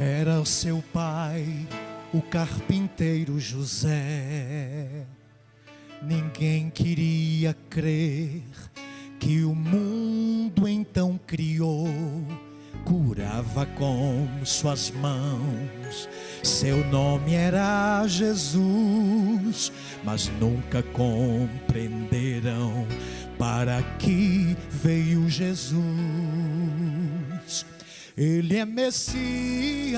Era o seu pai, o carpinteiro José. Ninguém queria crer que o mundo então criou, curava com suas mãos. Seu nome era Jesus, mas nunca compreenderam para que veio Jesus. Ele é Messias,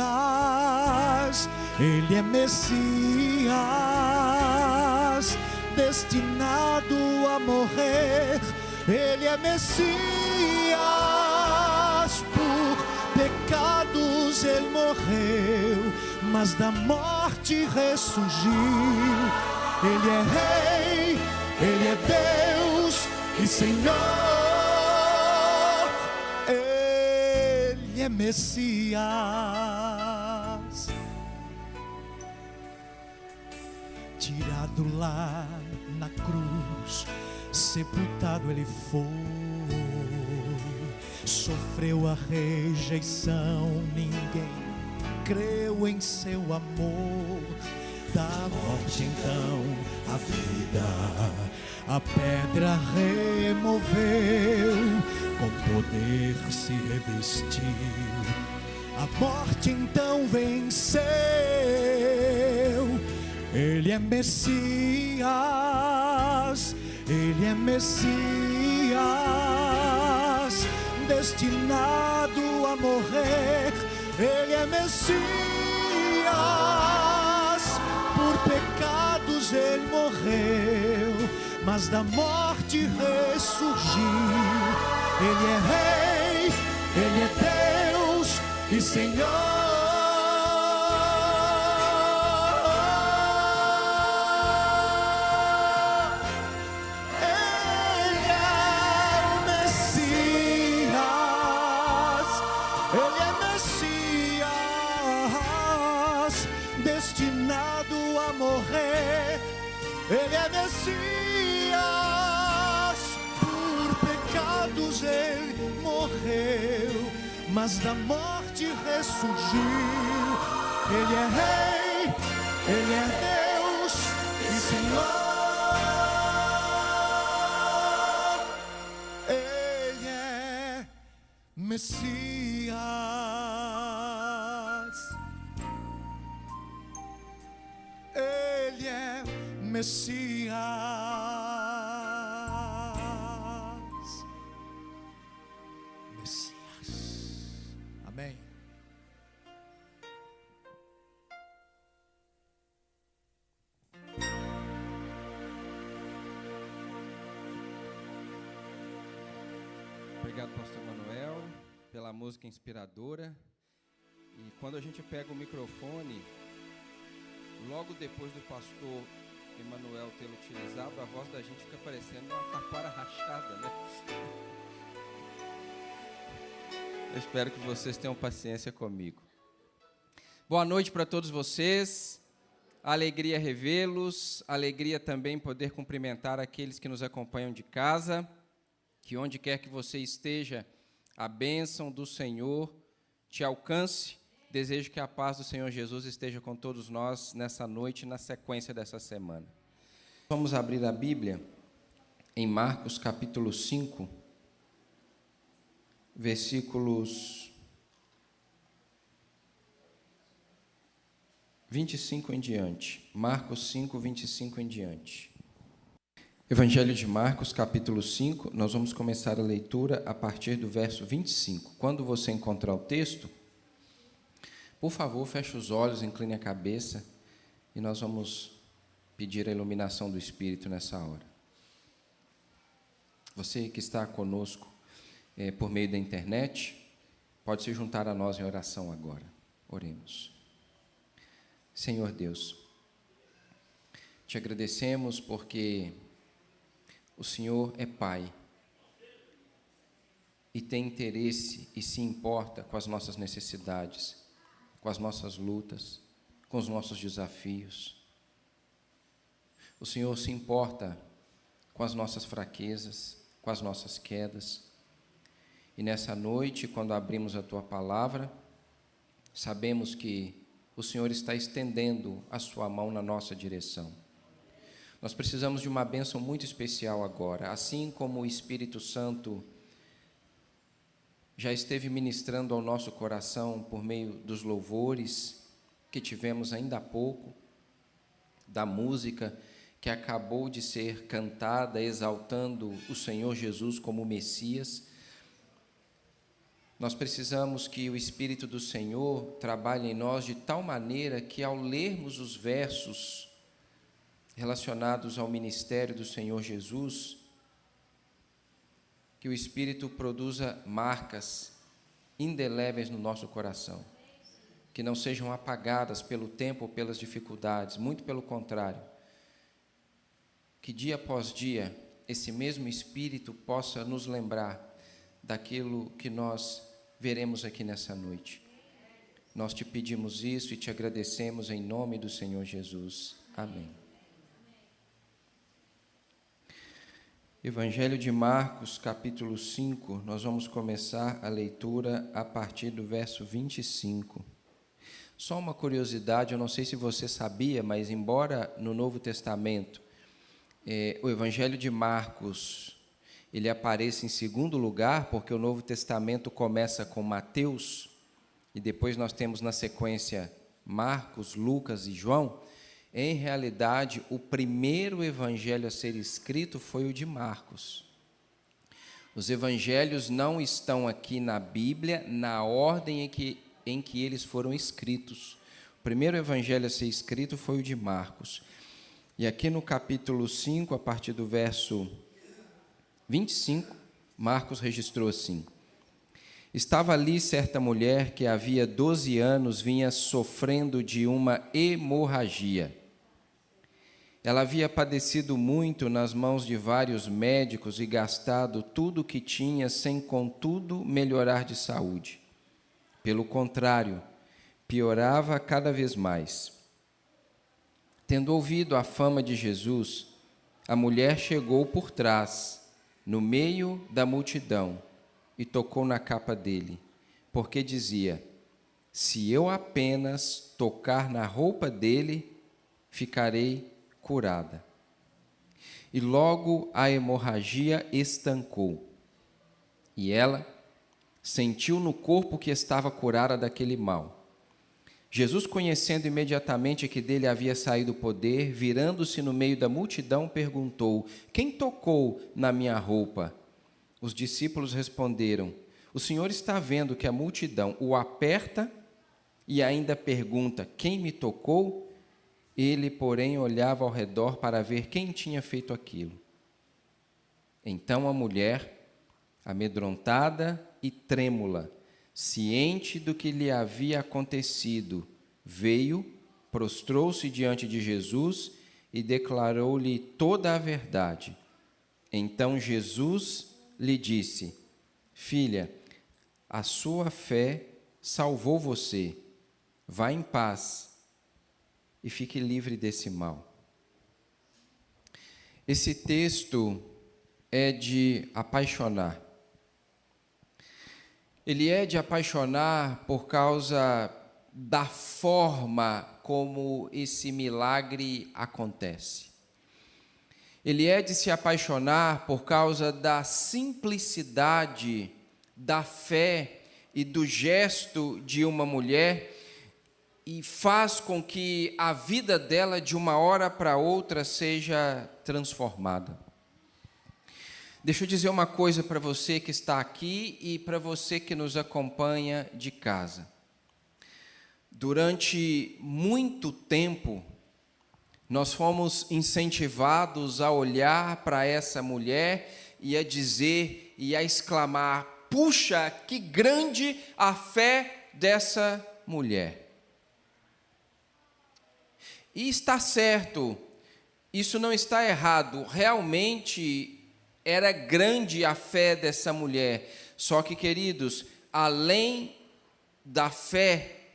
Ele é Messias, destinado a morrer. Ele é Messias, por pecados Ele morreu, mas da morte ressurgiu. Ele é Rei, Ele é Deus e Senhor. Ele é Messias. Tirado lá na cruz, sepultado Ele foi, sofreu a rejeição, ninguém creu em seu amor. Da morte então a vida, a pedra removeu, com poder se revestiu, a morte então venceu. Ele é Messias, Ele é Messias, destinado a morrer. Ele é Messias, por pecados Ele morreu, mas da morte ressurgiu. Ele é Rei, Ele é Deus e Senhor. Ele é Messias, por pecados Ele morreu, mas da morte ressurgiu. Ele é Rei, Ele é Deus e Senhor. Ele é Messias. Ele é Messias. Messias. Amém. Obrigado, pastor Manuel, pela música inspiradora. E quando a gente pega o microfone, logo depois do pastor Emanuel tê-lo utilizado, a voz da gente fica parecendo uma taquara rachada, né? Eu espero que vocês tenham paciência comigo. Boa noite para todos vocês. Alegria revê-los, alegria também poder cumprimentar aqueles que nos acompanham de casa. Que onde quer que você esteja, a bênção do Senhor te alcance. Desejo que a paz do Senhor Jesus esteja com todos nós nessa noite, na sequência dessa semana. Vamos abrir a Bíblia em Marcos capítulo 5, versículos 25 em diante. Marcos 5, 25 em diante. Evangelho de Marcos, capítulo 5, nós vamos começar a leitura a partir do verso 25. Quando você encontrar o texto, por favor, feche os olhos, incline a cabeça e nós vamos pedir a iluminação do Espírito nessa hora. Você que está conosco por meio da internet, pode se juntar a nós em oração agora. Oremos. Senhor Deus, te agradecemos porque o Senhor é Pai e tem interesse e se importa com as nossas necessidades, com as nossas lutas, com os nossos desafios. O Senhor se importa com as nossas fraquezas, com as nossas quedas. E nessa noite, quando abrimos a Tua Palavra, sabemos que o Senhor está estendendo a sua mão na nossa direção. Nós precisamos de uma bênção muito especial agora, assim como o Espírito Santo já esteve ministrando ao nosso coração por meio dos louvores que tivemos ainda há pouco, da música que acabou de ser cantada, exaltando o Senhor Jesus como Messias. Nós precisamos que o Espírito do Senhor trabalhe em nós de tal maneira que, ao lermos os versos relacionados ao ministério do Senhor Jesus, que o Espírito produza marcas indeléveis no nosso coração, que não sejam apagadas pelo tempo ou pelas dificuldades, muito pelo contrário, que dia após dia esse mesmo Espírito possa nos lembrar daquilo que nós veremos aqui nessa noite. Nós te pedimos isso e te agradecemos em nome do Senhor Jesus. Amém. Evangelho de Marcos, capítulo 5, nós vamos começar a leitura a partir do verso 25. Só uma curiosidade, eu não sei se você sabia, mas embora no Novo Testamento o Evangelho de Marcos ele aparece em segundo lugar, porque o Novo Testamento começa com Mateus, e depois nós temos na sequência Marcos, Lucas e João. Em realidade, o primeiro evangelho a ser escrito foi o de Marcos. Os evangelhos não estão aqui na Bíblia, na ordem em que eles foram escritos. O primeiro evangelho a ser escrito foi o de Marcos. E aqui no capítulo 5, a partir do verso 25, Marcos registrou assim: estava ali certa mulher que havia 12 anos vinha sofrendo de uma hemorragia. Ela havia padecido muito nas mãos de vários médicos e gastado tudo o que tinha, sem contudo melhorar de saúde. Pelo contrário, piorava cada vez mais. Tendo ouvido a fama de Jesus, a mulher chegou por trás, no meio da multidão, e tocou na capa dele, porque dizia: se eu apenas tocar na roupa dele, ficarei curada. E logo a hemorragia estancou, e ela sentiu no corpo que estava curada daquele mal. Jesus, conhecendo imediatamente que dele havia saído o poder, virando-se no meio da multidão, perguntou: quem tocou na minha roupa? Os discípulos responderam: o Senhor está vendo que a multidão o aperta e ainda pergunta: quem me tocou? Ele, porém, olhava ao redor para ver quem tinha feito aquilo. Então a mulher, amedrontada e trêmula, ciente do que lhe havia acontecido, veio, prostrou-se diante de Jesus e declarou-lhe toda a verdade. Então Jesus lhe disse: filha, a sua fé salvou você. Vá em paz e fique livre desse mal. Esse texto é de apaixonar. Ele é de apaixonar por causa da forma como esse milagre acontece. Ele é de se apaixonar por causa da simplicidade, da fé e do gesto de uma mulher, e faz com que a vida dela, de uma hora para outra, seja transformada. Deixa eu dizer uma coisa para você que está aqui e para você que nos acompanha de casa. Durante muito tempo, nós fomos incentivados a olhar para essa mulher e a dizer e a exclamar: puxa, que grande a fé dessa mulher. E está certo, isso não está errado, realmente era grande a fé dessa mulher. Só que, queridos, além da fé,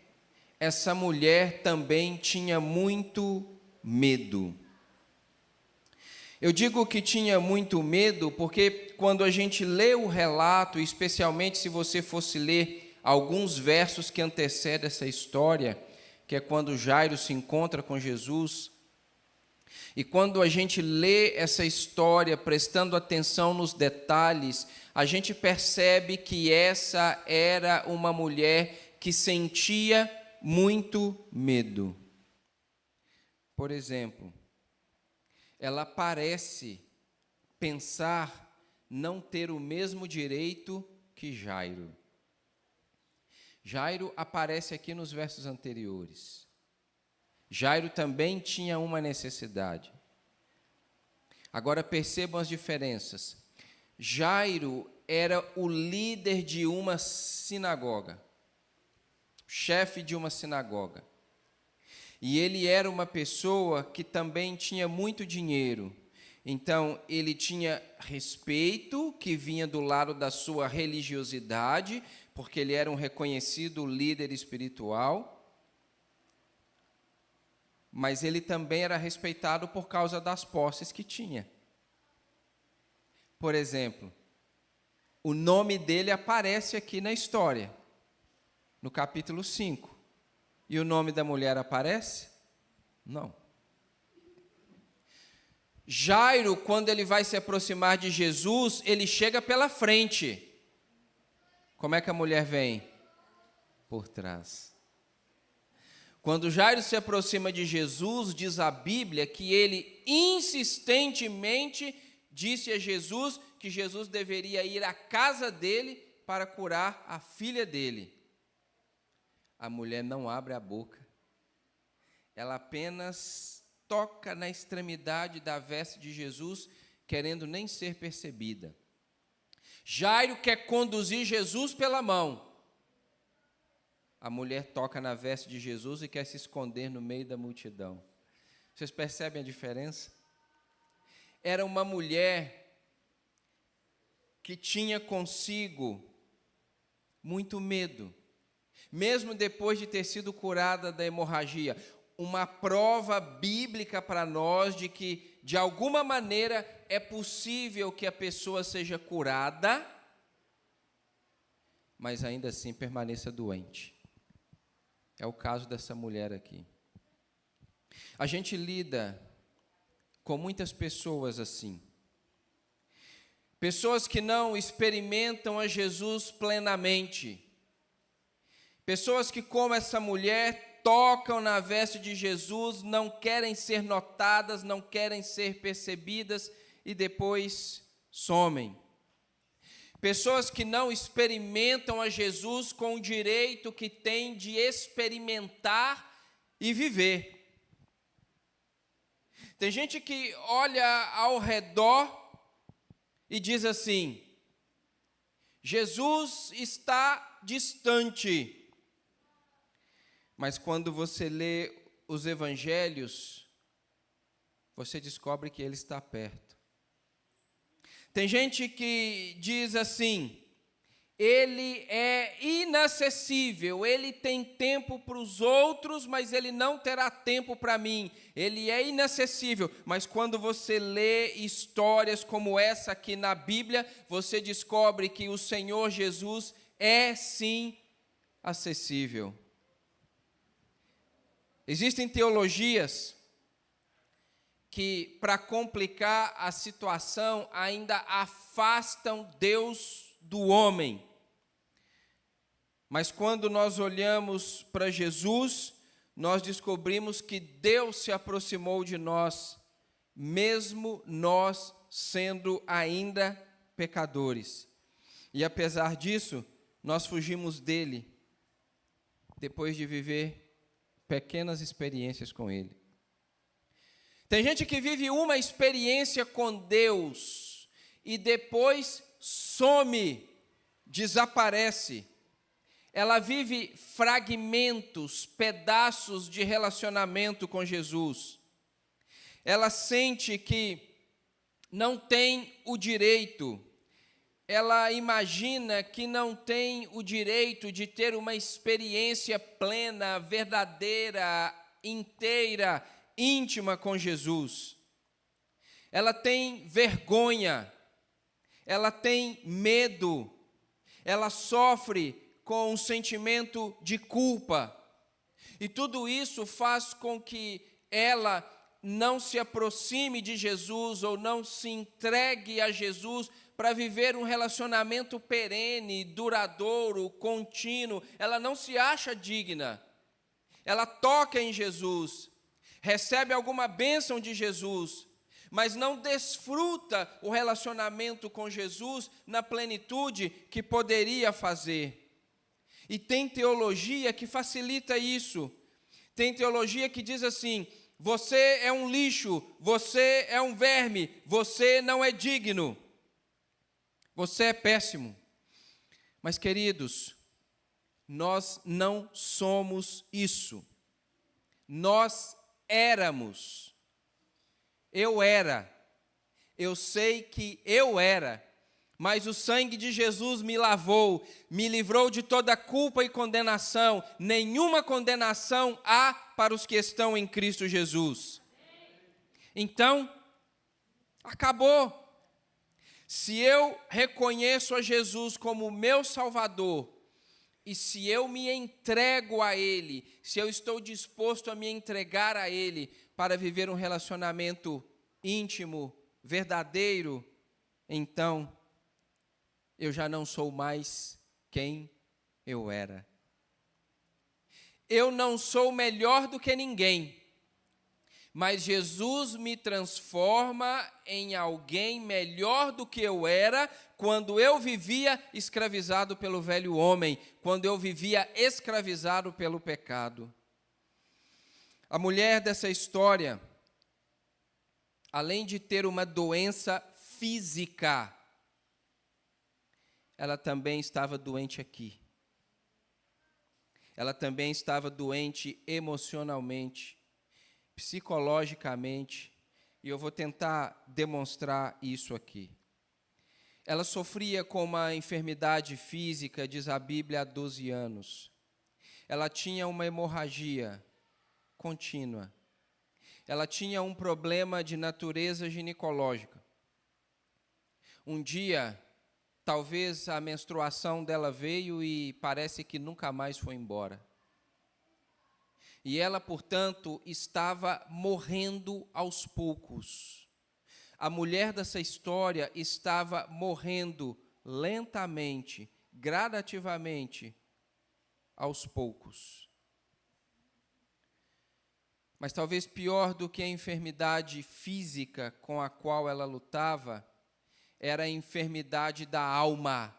essa mulher também tinha muito medo. Eu digo que tinha muito medo porque quando a gente lê o relato, especialmente se você fosse ler alguns versos que antecedem essa história, que é quando Jairo se encontra com Jesus. E quando a gente lê essa história, prestando atenção nos detalhes, a gente percebe que essa era uma mulher que sentia muito medo. Por exemplo, ela parece pensar não ter o mesmo direito que Jairo. Jairo aparece aqui nos versos anteriores. Jairo também tinha uma necessidade. Agora percebam as diferenças. Jairo era o líder de uma sinagoga, chefe de uma sinagoga. E ele era uma pessoa que também tinha muito dinheiro. Então, ele tinha respeito que vinha do lado da sua religiosidade, porque ele era um reconhecido líder espiritual. Mas ele também era respeitado por causa das posses que tinha. Por exemplo, o nome dele aparece aqui na história, no capítulo 5. E o nome da mulher aparece? Não. Jairo, quando ele vai se aproximar de Jesus, ele chega pela frente. Como é que a mulher vem? Por trás. Quando Jairo se aproxima de Jesus, diz a Bíblia que ele insistentemente disse a Jesus que Jesus deveria ir à casa dele para curar a filha dele. A mulher não abre a boca. Ela apenas toca na extremidade da veste de Jesus, querendo nem ser percebida. Jairo quer conduzir Jesus pela mão. A mulher toca na veste de Jesus e quer se esconder no meio da multidão. Vocês percebem a diferença? Era uma mulher que tinha consigo muito medo, mesmo depois de ter sido curada da hemorragia. Uma prova bíblica para nós de que, de alguma maneira, é possível que a pessoa seja curada, mas ainda assim permaneça doente. É o caso dessa mulher aqui. A gente lida com muitas pessoas assim. Pessoas que não experimentam a Jesus plenamente. Pessoas que, como essa mulher, tocam na veste de Jesus, não querem ser notadas, não querem ser percebidas e depois somem. Pessoas que não experimentam a Jesus com o direito que têm de experimentar e viver. Tem gente que olha ao redor e diz assim: Jesus está distante. Mas quando você lê os evangelhos, você descobre que ele está perto. Tem gente que diz assim: ele é inacessível, ele tem tempo para os outros, mas ele não terá tempo para mim. Ele é inacessível, mas quando você lê histórias como essa aqui na Bíblia, você descobre que o Senhor Jesus é sim acessível. Existem teologias que, para complicar a situação, ainda afastam Deus do homem. Mas quando nós olhamos para Jesus, nós descobrimos que Deus se aproximou de nós, mesmo nós sendo ainda pecadores. E apesar disso, nós fugimos dele, depois de viver pequenas experiências com ele. Tem gente que vive uma experiência com Deus e depois some, desaparece. Ela vive fragmentos, pedaços de relacionamento com Jesus. Ela sente que não tem o direito. Ela imagina que não tem o direito de ter uma experiência plena, verdadeira, inteira, íntima com Jesus. Ela tem vergonha, ela tem medo, ela sofre com um sentimento de culpa. E tudo isso faz com que ela não se aproxime de Jesus ou não se entregue a Jesus para viver um relacionamento perene, duradouro, contínuo. Ela não se acha digna. Ela toca em Jesus, recebe alguma bênção de Jesus, mas não desfruta o relacionamento com Jesus na plenitude que poderia fazer. E tem teologia que facilita isso. Tem teologia que diz assim: você é um lixo, você é um verme, você não é digno, você é péssimo. Mas, queridos, nós não somos isso. Nós éramos. Eu era. Eu sei que eu era. Mas o sangue de Jesus me lavou, me livrou de toda culpa e condenação. Nenhuma condenação há para os que estão em Cristo Jesus. Então, acabou. Se eu reconheço a Jesus como meu Salvador, e se eu me entrego a Ele, se eu estou disposto a me entregar a Ele para viver um relacionamento íntimo, verdadeiro, então eu já não sou mais quem eu era. Eu não sou melhor do que ninguém, mas Jesus me transforma em alguém melhor do que eu era quando eu vivia escravizado pelo velho homem, quando eu vivia escravizado pelo pecado. A mulher dessa história, além de ter uma doença física, ela também estava doente aqui. Ela também estava doente emocionalmente, psicologicamente, e eu vou tentar demonstrar isso aqui. Ela sofria com uma enfermidade física, diz a Bíblia, há 12 anos. Ela tinha uma hemorragia contínua. Ela tinha um problema de natureza ginecológica. Um dia, talvez a menstruação dela veio e parece que nunca mais foi embora. E ela, portanto, estava morrendo aos poucos. A mulher dessa história estava morrendo lentamente, gradativamente, aos poucos. Mas talvez pior do que a enfermidade física com a qual ela lutava, era a enfermidade da alma,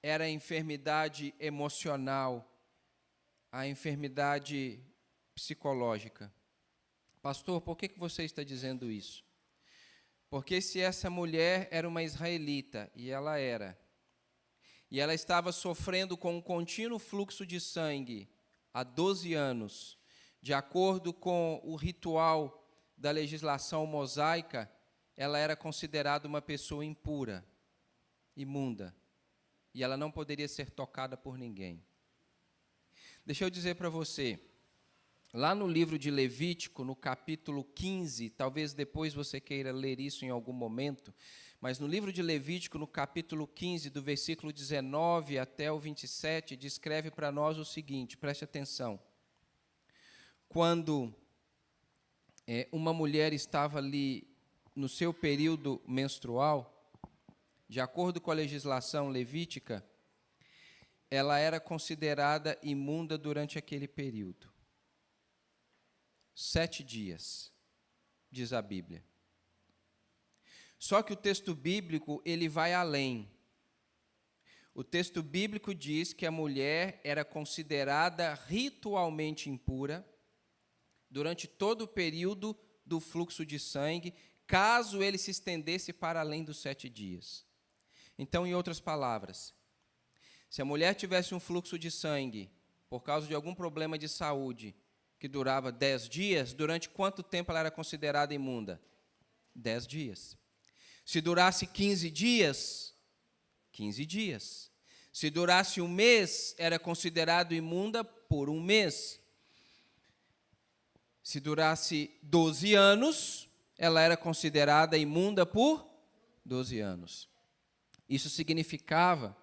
era a enfermidade emocional, a enfermidade psicológica. Pastor, por que você está dizendo isso? Porque se essa mulher era uma israelita, e ela era, e ela estava sofrendo com um contínuo fluxo de sangue há 12 anos, de acordo com o ritual da legislação mosaica, ela era considerada uma pessoa impura, imunda, e ela não poderia ser tocada por ninguém. Deixa eu dizer para você, lá no livro de Levítico, no capítulo 15, talvez depois você queira ler isso em algum momento, mas no livro de Levítico, no capítulo 15, do versículo 19 até o 27, descreve para nós o seguinte, preste atenção. Quando uma mulher estava ali no seu período menstrual, de acordo com a legislação levítica, ela era considerada imunda durante aquele período. 7 dias, diz a Bíblia. Só que o texto bíblico, ele vai além. O texto bíblico diz que a mulher era considerada ritualmente impura durante todo o período do fluxo de sangue, caso ele se estendesse para além dos 7 dias. Então, em outras palavras, se a mulher tivesse um fluxo de sangue por causa de algum problema de saúde que durava 10 dias, durante quanto tempo ela era considerada imunda? 10 dias. Se durasse 15 dias, 15 dias. Se durasse um mês, era considerado imunda por um mês. Se durasse 12 anos, ela era considerada imunda por 12 anos. Isso significava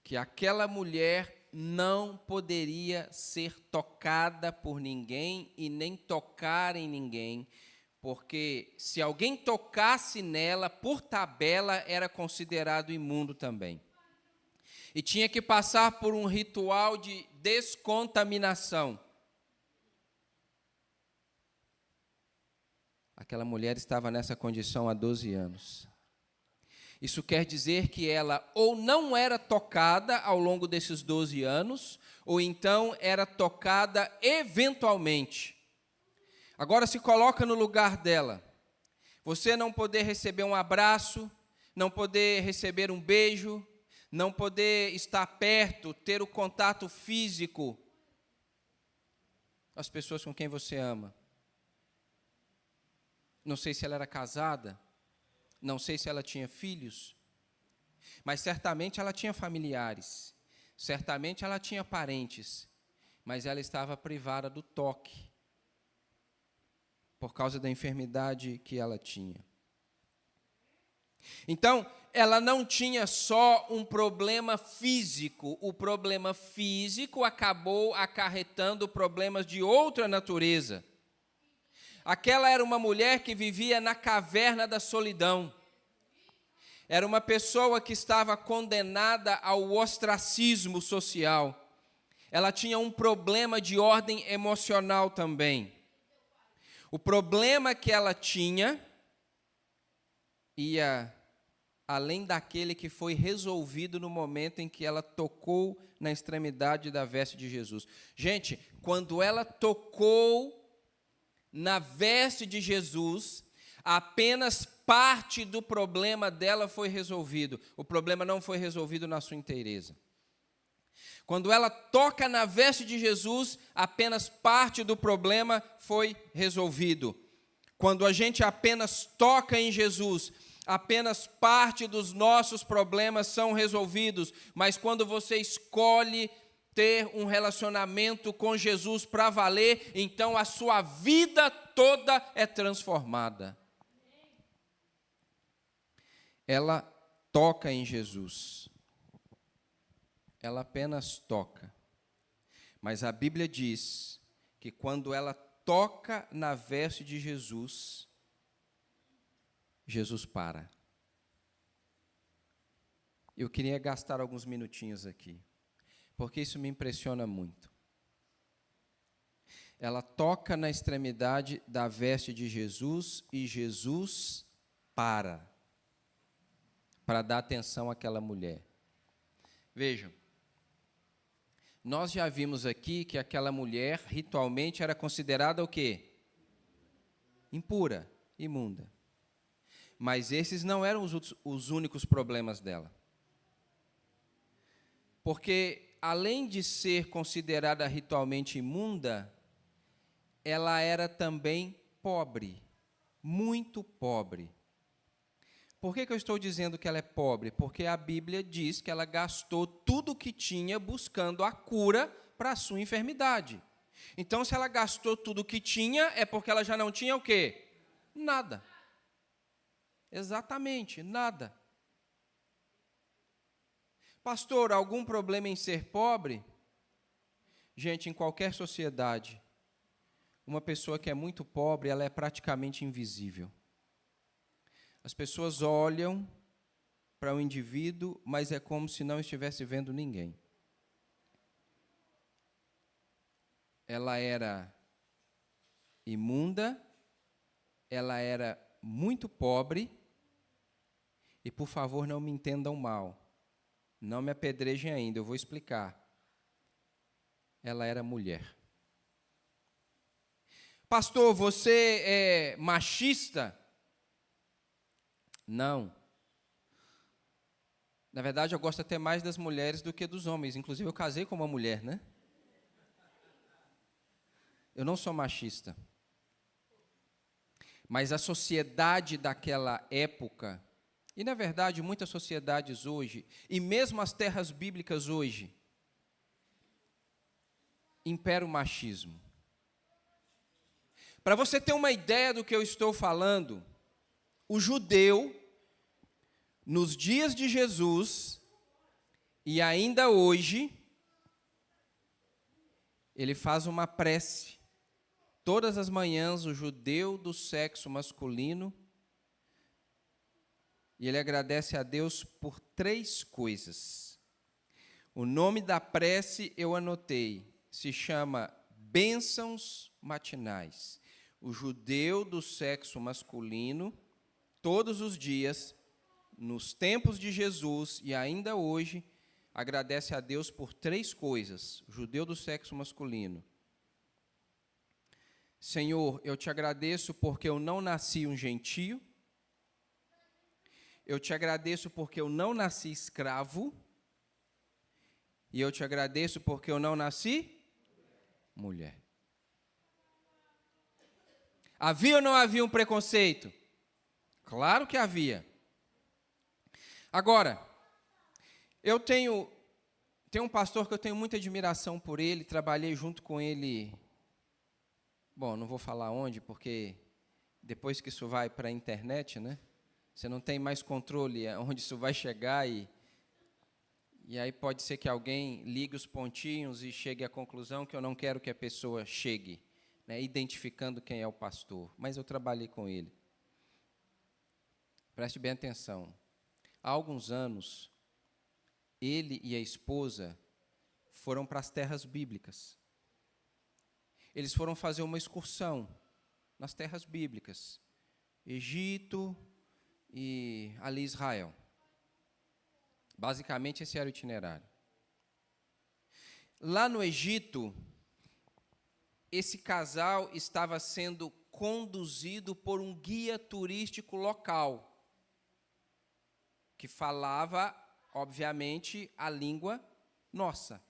que aquela mulher não poderia ser tocada por ninguém e nem tocar em ninguém, porque se alguém tocasse nela, por tabela, era considerado imundo também. E tinha que passar por um ritual de descontaminação. Aquela mulher estava nessa condição há 12 anos. Isso quer dizer que ela ou não era tocada ao longo desses 12 anos, ou então era tocada eventualmente. Agora se coloca no lugar dela. Você não poder receber um abraço, não poder receber um beijo, não poder estar perto, ter o contato físico com as pessoas com quem você ama. Não sei se ela era casada, não sei se ela tinha filhos, mas certamente ela tinha familiares, certamente ela tinha parentes, mas ela estava privada do toque, por causa da enfermidade que ela tinha. Então, ela não tinha só um problema físico, o problema físico acabou acarretando problemas de outra natureza. Aquela era uma mulher que vivia na caverna da solidão. Era uma pessoa que estava condenada ao ostracismo social. Ela tinha um problema de ordem emocional também. O problema que ela tinha ia além daquele que foi resolvido no momento em que ela tocou na extremidade da veste de Jesus. Gente, quando ela tocou na veste de Jesus, apenas parte do problema dela foi resolvido. O problema não foi resolvido na sua inteireza. Quando ela toca na veste de Jesus, apenas parte do problema foi resolvido. Quando a gente apenas toca em Jesus, apenas parte dos nossos problemas são resolvidos. Mas quando você escolhe ter um relacionamento com Jesus para valer, então a sua vida toda é transformada. Ela toca em Jesus. Ela apenas toca. Mas a Bíblia diz que quando ela toca na veste de Jesus, Jesus para. Eu queria gastar alguns minutinhos aqui, porque isso me impressiona muito. Ela toca na extremidade da veste de Jesus e Jesus para dar atenção àquela mulher. Vejam, nós já vimos aqui que aquela mulher ritualmente era considerada o quê? Impura, imunda. Mas esses não eram os únicos problemas dela. Porque, além de ser considerada ritualmente imunda, ela era também pobre, muito pobre. Por que eu estou dizendo que ela é pobre? Porque a Bíblia diz que ela gastou tudo o que tinha buscando a cura para a sua enfermidade. Então, se ela gastou tudo o que tinha, é porque ela já não tinha o quê? Nada. Exatamente, nada. Pastor, algum problema em ser pobre? Gente, em qualquer sociedade, uma pessoa que é muito pobre, ela é praticamente invisível. As pessoas olham para o indivíduo, mas é como se não estivesse vendo ninguém. Ela era imunda, ela era muito pobre, e por favor não me entendam mal, não me apedrejem ainda, eu vou explicar. Ela era mulher. Pastor, você é machista? Não. Na verdade, eu gosto até mais das mulheres do que dos homens. Inclusive, eu casei com uma mulher, né? Eu não sou machista. Mas a sociedade daquela época, e na verdade muitas sociedades hoje, e mesmo as terras bíblicas hoje, impera o machismo. Para você ter uma ideia do que eu estou falando, o judeu, nos dias de Jesus, E ainda hoje, ele faz uma prece. Todas as manhãs, o judeu do sexo masculino, e ele agradece a Deus por 3 coisas. O nome da prece eu anotei, se chama Bênçãos Matinais. O judeu do sexo masculino, todos os dias, nos tempos de Jesus e ainda hoje, agradece a Deus por 3 coisas. O judeu do sexo masculino. Senhor, eu te agradeço porque eu não nasci um gentio. Eu te agradeço porque eu não nasci escravo. E eu te agradeço porque eu não nasci mulher. Havia ou não havia um preconceito? Claro que havia. Agora, eu tenho um pastor que eu tenho muita admiração por ele, trabalhei junto com ele. Bom, não vou falar onde, porque depois que isso vai para a internet, né? Você não tem mais controle onde isso vai chegar e aí pode ser que alguém ligue os pontinhos e chegue à conclusão que eu não quero que a pessoa chegue, né, identificando quem é o pastor. Mas eu trabalhei com ele. Preste bem atenção. Há alguns anos, ele e a esposa foram para as terras bíblicas. Eles foram fazer uma excursão nas terras bíblicas. Egito e ali Israel. Basicamente, esse era o itinerário. Lá no Egito, esse casal estava sendo conduzido por um guia turístico local, que falava, obviamente, a língua nossa.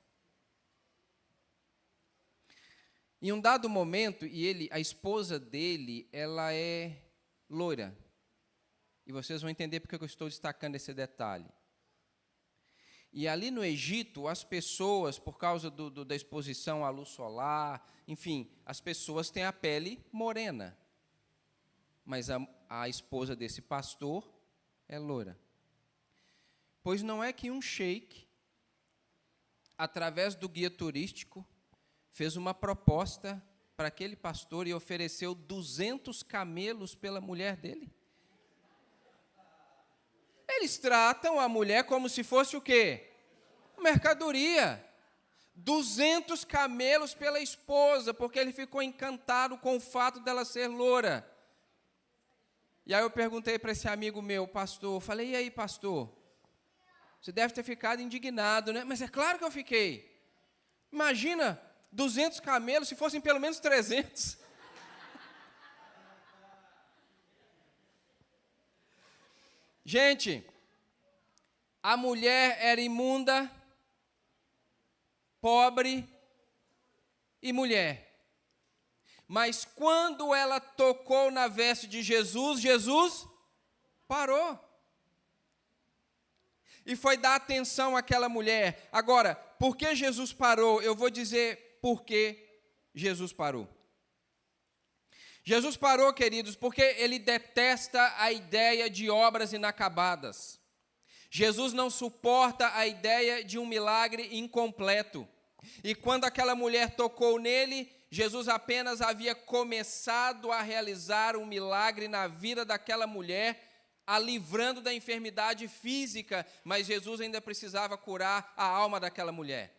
Em um dado momento, a esposa dele, ela é loira. E vocês vão entender porque eu estou destacando esse detalhe. E ali no Egito, as pessoas, por causa da exposição à luz solar, enfim, as pessoas têm a pele morena. Mas a esposa desse pastor é loira. Pois não é que um sheik, através do guia turístico, fez uma proposta para aquele pastor e ofereceu 200 camelos pela mulher dele? Eles tratam a mulher como se fosse o quê? Mercadoria. 200 camelos pela esposa, porque ele ficou encantado com o fato dela ser loura. E aí eu perguntei para esse amigo meu, pastor, falei, e aí, pastor? Você deve ter ficado indignado, né? Mas é claro que eu fiquei. Imagina, 200 camelos, se fossem pelo menos 300. Gente, a mulher era imunda, pobre e mulher. Mas quando ela tocou na veste de Jesus, Jesus parou. E foi dar atenção àquela mulher. Agora, por que Jesus parou? Eu vou dizer por que Jesus parou. Jesus parou, queridos, porque ele detesta a ideia de obras inacabadas. Jesus não suporta a ideia de um milagre incompleto. E quando aquela mulher tocou nele, Jesus apenas havia começado a realizar um milagre na vida daquela mulher, a livrando da enfermidade física, mas Jesus ainda precisava curar a alma daquela mulher.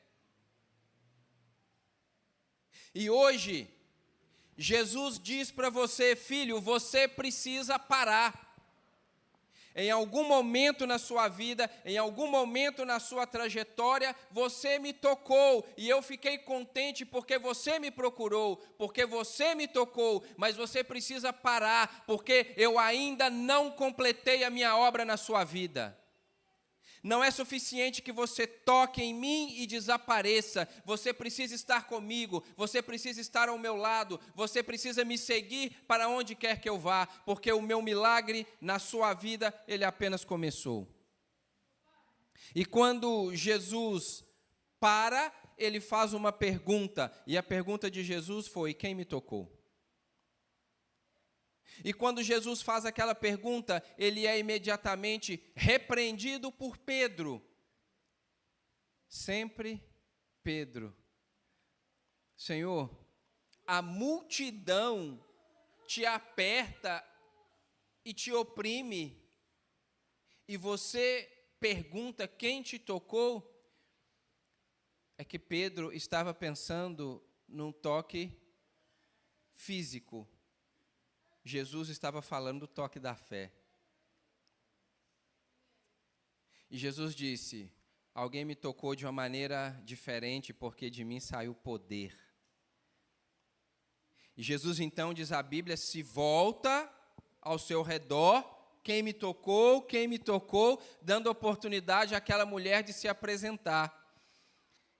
E hoje, Jesus diz para você, filho, você precisa parar. Em algum momento na sua vida, em algum momento na sua trajetória, você me tocou e eu fiquei contente porque você me procurou, porque você me tocou, mas você precisa parar, porque eu ainda não completei a minha obra na sua vida. Não é suficiente que você toque em mim e desapareça. Você precisa estar comigo, você precisa estar ao meu lado, você precisa me seguir para onde quer que eu vá, porque o meu milagre na sua vida, ele apenas começou. E quando Jesus para, ele faz uma pergunta, e a pergunta de Jesus foi: quem me tocou? E quando Jesus faz aquela pergunta, ele é imediatamente repreendido por Pedro. sempre Pedro. Senhor, a multidão te aperta e te oprime, e você pergunta quem te tocou. É que Pedro estava pensando num toque físico. Jesus estava falando do toque da fé. E Jesus disse: alguém me tocou de uma maneira diferente, porque de mim saiu poder. E Jesus, então, diz a Bíblia, se volta ao seu redor, quem me tocou, dando oportunidade àquela mulher de se apresentar.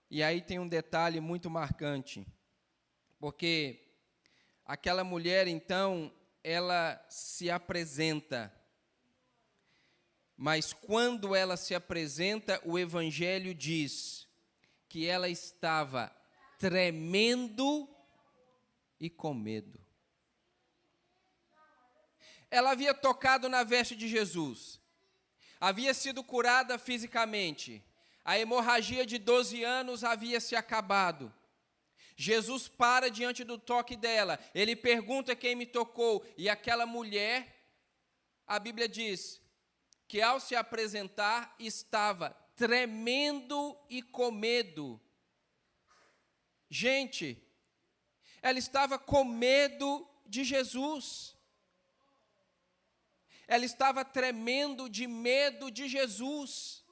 E aí tem um detalhe muito marcante, porque aquela mulher, então, ela se apresenta. Mas quando ela se apresenta, o Evangelho diz que ela estava tremendo e com medo. Ela havia tocado na veste de Jesus, havia sido curada fisicamente, a hemorragia de 12 anos havia se acabado. Jesus para diante do toque dela, ele pergunta quem me tocou, e aquela mulher, a Bíblia diz, que ao se apresentar estava tremendo e com medo. Gente, ela estava com medo de Jesus. Ela estava tremendo de medo de Jesus.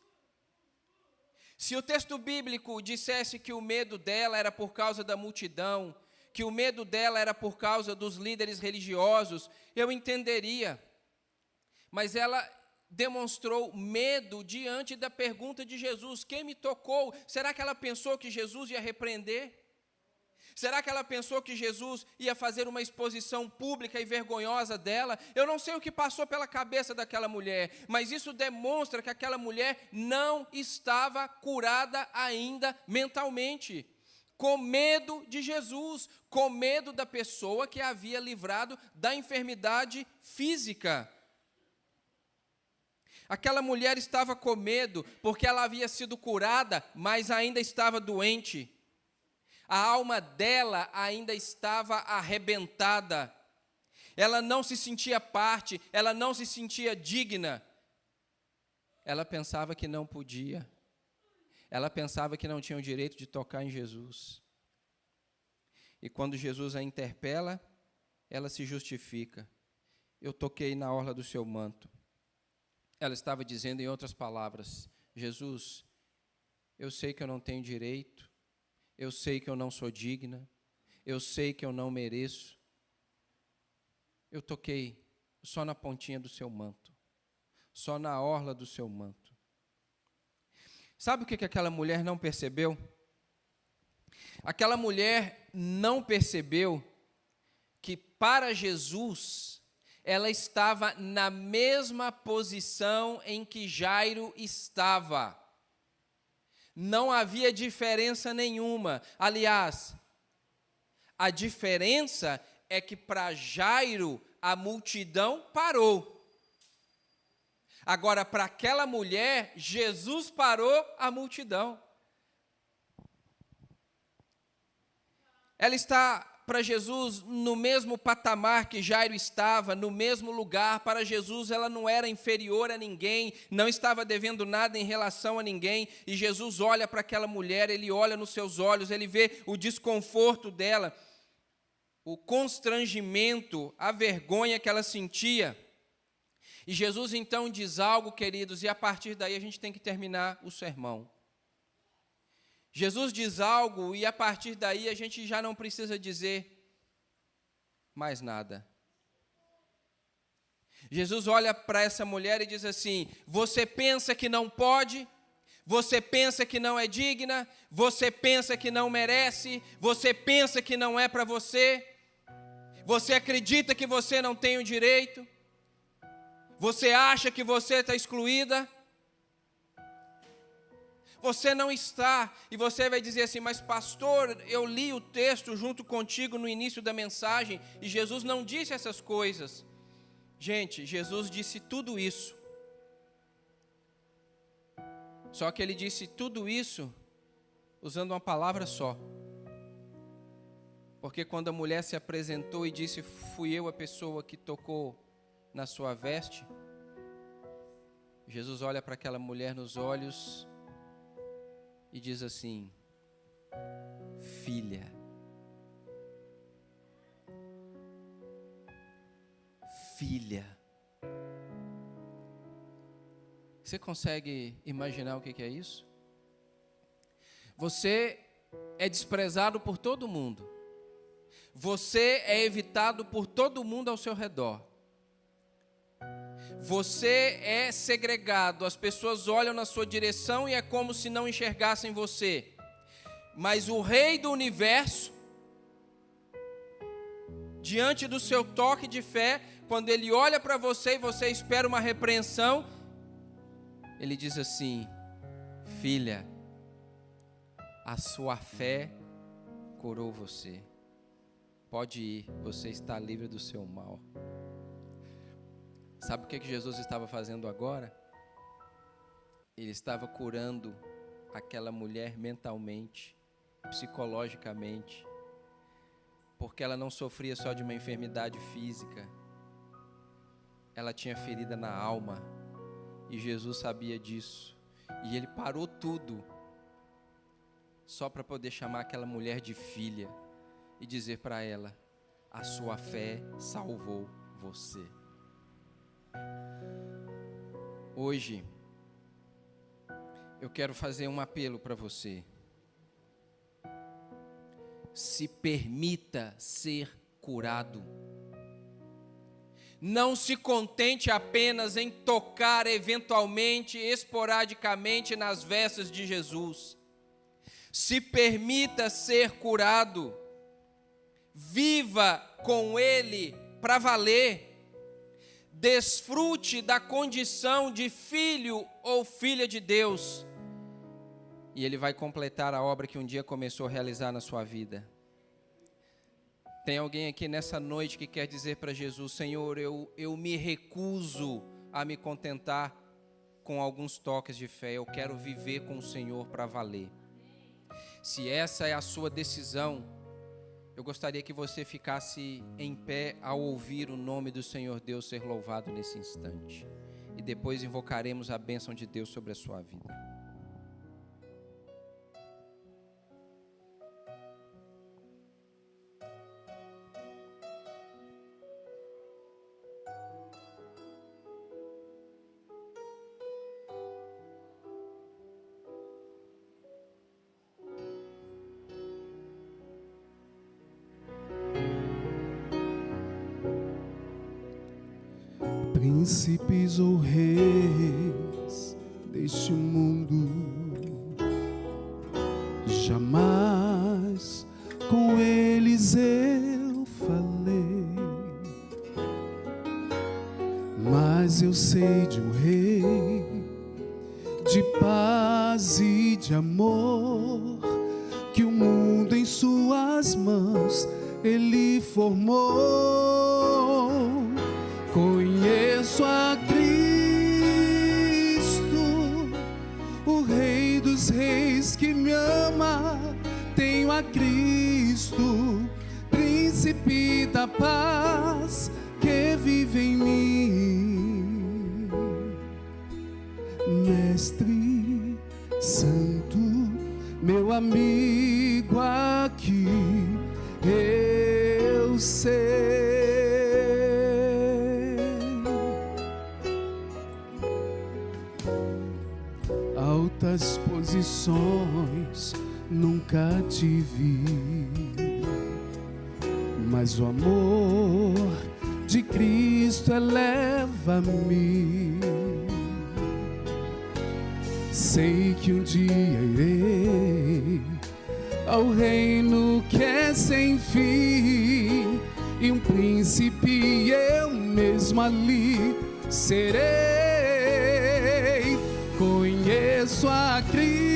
Se o texto bíblico dissesse que o medo dela era por causa da multidão, que o medo dela era por causa dos líderes religiosos, eu entenderia. Mas ela demonstrou medo diante da pergunta de Jesus: quem me tocou? Será que ela pensou que Jesus ia repreender? Será que ela pensou que Jesus ia fazer uma exposição pública e vergonhosa dela? Eu não sei o que passou pela cabeça daquela mulher, mas isso demonstra que aquela mulher não estava curada ainda mentalmente. Com medo de Jesus, com medo da pessoa que a havia livrado da enfermidade física. Aquela mulher estava com medo porque ela havia sido curada, mas ainda estava doente. A alma dela ainda estava arrebentada. Ela não se sentia parte, ela não se sentia digna. Ela pensava que não podia. Ela pensava que não tinha o direito de tocar em Jesus. E quando Jesus a interpela, ela se justifica. Eu toquei na orla do seu manto. Ela estava dizendo, em outras palavras: Jesus, eu sei que eu não tenho direito, eu sei que eu não sou digna, eu sei que eu não mereço. Eu toquei só na pontinha do seu manto, só na orla do seu manto. Sabe o que aquela mulher não percebeu? Aquela mulher não percebeu que para Jesus ela estava na mesma posição em que Jairo estava. Não havia diferença nenhuma. Aliás, a diferença é que para Jairo a multidão parou. Agora, para aquela mulher, Jesus parou a multidão. Ela está para Jesus no mesmo patamar que Jairo estava, no mesmo lugar. Para Jesus ela não era inferior a ninguém, não estava devendo nada em relação a ninguém. E Jesus olha para aquela mulher, ele olha nos seus olhos, ele vê o desconforto dela, o constrangimento, a vergonha que ela sentia. E Jesus então diz algo, queridos, e a partir daí a gente tem que terminar o sermão. Jesus diz algo e a partir daí a gente já não precisa dizer mais nada. Jesus olha para essa mulher e diz assim: você pensa que não pode? Você pensa que não é digna? Você pensa que não merece? Você pensa que não é para você? Você acredita que você não tem o direito? Você acha que você está excluída? Você não está, e você vai dizer assim: mas pastor, eu li o texto junto contigo no início da mensagem, e Jesus não disse essas coisas. Gente, Jesus disse tudo isso. Só que ele disse tudo isso usando uma palavra só. Porque quando a mulher se apresentou e disse, fui eu a pessoa que tocou na sua veste, Jesus olha para aquela mulher nos olhos e diz assim, filha. Filha. Você consegue imaginar o que é isso? Você é desprezado por todo mundo. Você é evitado por todo mundo ao seu redor. Você é segregado. As pessoas olham na sua direção e é como se não enxergassem você. Mas o Rei do Universo, diante do seu toque de fé, quando Ele olha para você e você espera uma repreensão, Ele diz assim, filha, a sua fé curou você. Pode ir, você está livre do seu mal. Sabe o que Jesus estava fazendo agora? Ele estava curando aquela mulher mentalmente, psicologicamente, porque ela não sofria só de uma enfermidade física, ela tinha ferida na alma, e Jesus sabia disso, e Ele parou tudo, só para poder chamar aquela mulher de filha, e dizer para ela, a sua fé salvou você. Hoje, eu quero fazer um apelo para você. Se permita ser curado. Não se contente apenas em tocar eventualmente, esporadicamente nas vestes de Jesus. Se permita ser curado. Viva com Ele para valer. Desfrute da condição de filho ou filha de Deus. E Ele vai completar a obra que um dia começou a realizar na sua vida. Tem alguém aqui nessa noite que quer dizer para Jesus, Senhor, eu me recuso a me contentar com alguns toques de fé. Eu quero viver com o Senhor para valer. Se essa é a sua decisão, eu gostaria que você ficasse em pé ao ouvir o nome do Senhor Deus ser louvado nesse instante. E depois invocaremos a bênção de Deus sobre a sua vida. Príncipes ou reis deste mundo, jamais com eles eu falei, mas eu sei de um rei de paz e de amor, que o mundo em suas mãos Ele formou. Conheço a Cristo, o Rei dos Reis que me ama. Tenho a Cristo, Príncipe da paz, que vive em mim. Mestre Santo, meu amigo aqui, eu sei. Altas posições nunca tive, mas o amor de Cristo eleva-me. Sei que um dia irei ao reino que é sem fim, e um príncipe eu mesmo ali serei. Conheço a Cristo,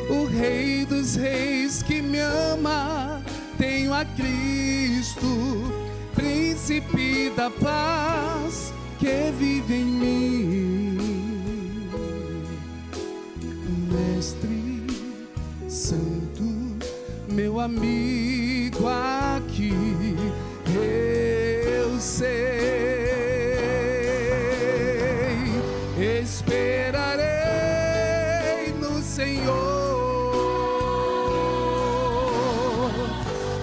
o Rei dos Reis que me ama. Tenho a Cristo, Príncipe da paz, que vive em mim. Santo, meu amigo aqui, eu sei, esperarei no Senhor,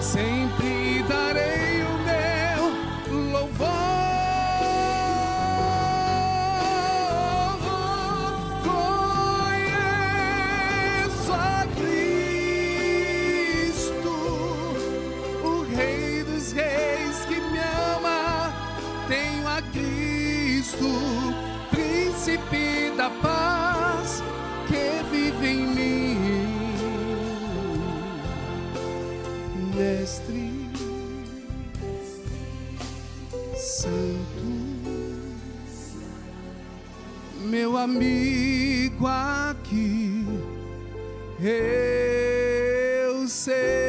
sempre darei o meu louvor. Conheço a Cristo, o Rei dos Reis que me ama. Tenho a Cristo, Príncipe da paz, que vive em mim. Mestre Santo, meu amigo aqui, eu sei.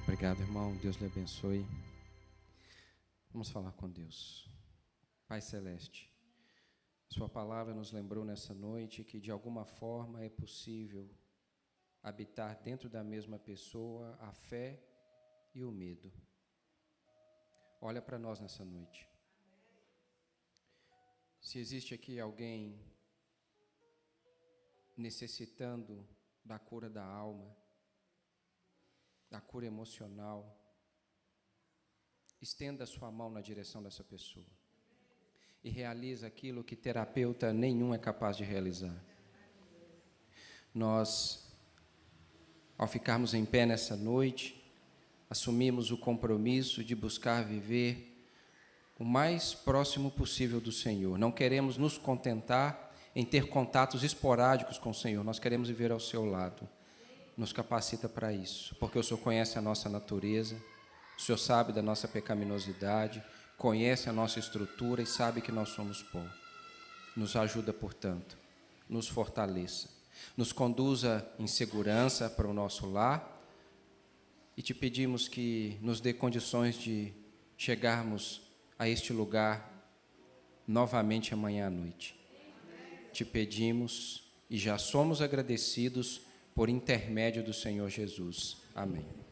Obrigado, irmão. Deus lhe abençoe. Vamos falar com Deus. Pai Celeste, Sua palavra nos lembrou nessa noite que, de alguma forma, é possível habitar dentro da mesma pessoa a fé e o medo. Olha para nós nessa noite. Se existe aqui alguém necessitando da cura da alma, da cura emocional, estenda a sua mão na direção dessa pessoa e realiza aquilo que terapeuta nenhum é capaz de realizar. Nós, ao ficarmos em pé nessa noite, assumimos o compromisso de buscar viver o mais próximo possível do Senhor. Não queremos nos contentar em ter contatos esporádicos com o Senhor, nós queremos viver ao seu lado. Nos capacita para isso, porque o Senhor conhece a nossa natureza, o Senhor sabe da nossa pecaminosidade, conhece a nossa estrutura e sabe que nós somos pó. Nos ajuda, portanto, nos fortaleça, nos conduza em segurança para o nosso lar e te pedimos que nos dê condições de chegarmos a este lugar novamente amanhã à noite. Te pedimos e já somos agradecidos por intermédio do Senhor Jesus. Amém.